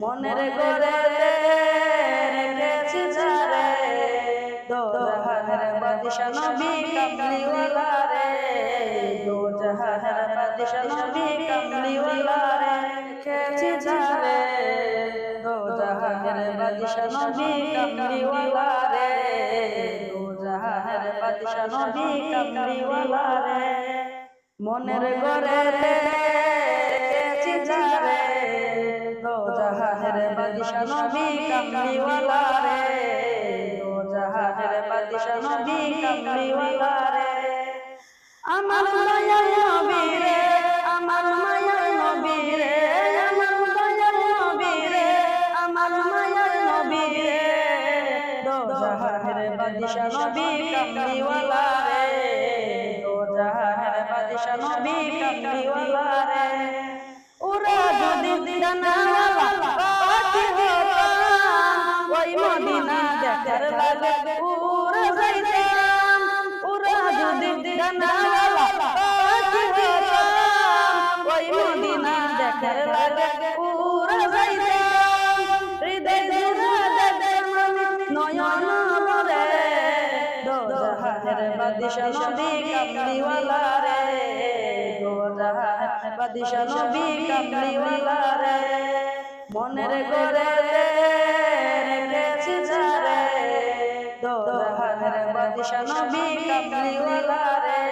মনের ঘরে রেখেছি যারে দো জাহানের বাদশা নবী কামলিওয়ালা রে, দো জাহানের বাদশা নবী কামলিওয়ালা রে, রেখেছি যারে দো জাহানের বাদশা নবী কামলিওয়ালা রে, দো জাহানের বাদশা নবী কামলিওয়ালা রে। মনের ঘরে রেখেছি যারে দো জাহানের বাদশা নবী কামলিওয়ালা রে, দো জাহানের বাদশা নবী কামলিওয়ালা রে। আমার মায়ার নবী রে, আমার মায়ার নবী রে, আমার মায়ার নবী রে, আমার মায়ার নবী রে, দো জাহানের বাদশা নবী কামলিওয়ালা রে, দো জাহানের বাদশা নবী কামলিওয়ালা রে। ওরা যদি জানালা পাখি হতাম, ওই মদিনা দেখার লাগে উড়ে যাইতাম। ওরা যদি জানালা পাখি হতাম, ওই মদিনা দেখার লাগে উড়ে যাইতাম। হৃদয় জুড়ে দেখতাম নয়ন ভরে, দো জাহানের বাদশা নবী কামলিওয়ালা রে, দো জাহানের বাদশা নবী কামলিওয়ালা রে। মনের ঘরে রেখেছি যারে দো জাহানের বাদশা নবী কামলিওয়ালা রে,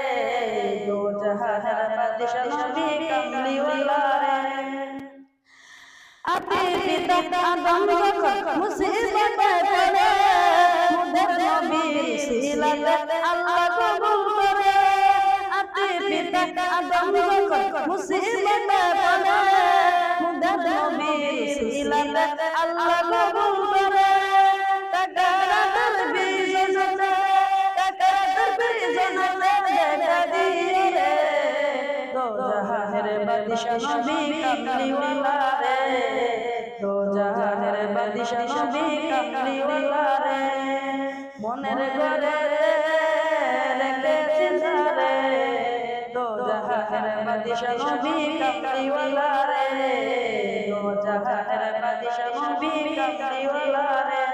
দো জাহানের বাদশা নবী কামলিওয়ালা রে। আতি পিতা আদম যখন মুসিবতে পড়ে, মুদের নবীর সিলাতে আল্লাহ কবুল করে। আতি পিতা আদম যখন মুসিবতে পড়ে, মুদের নবীর সিলাতে আল্লাহ কবুল করে। টাকার বিজনতে, টাকার বিজনতে দেখা দিয়ে রে, দো জাহানের বাদশা নবী কামলিওয়ালা রে, দো জাহানের বাদশা নবী কামলিওয়ালা রে। মনের ঘরে রেখেছি যারে দো জাহানের বাদশা নবী কামলিওয়ালা রে, দো জাহানের বাদশা নবী কামলিওয়ালা রে।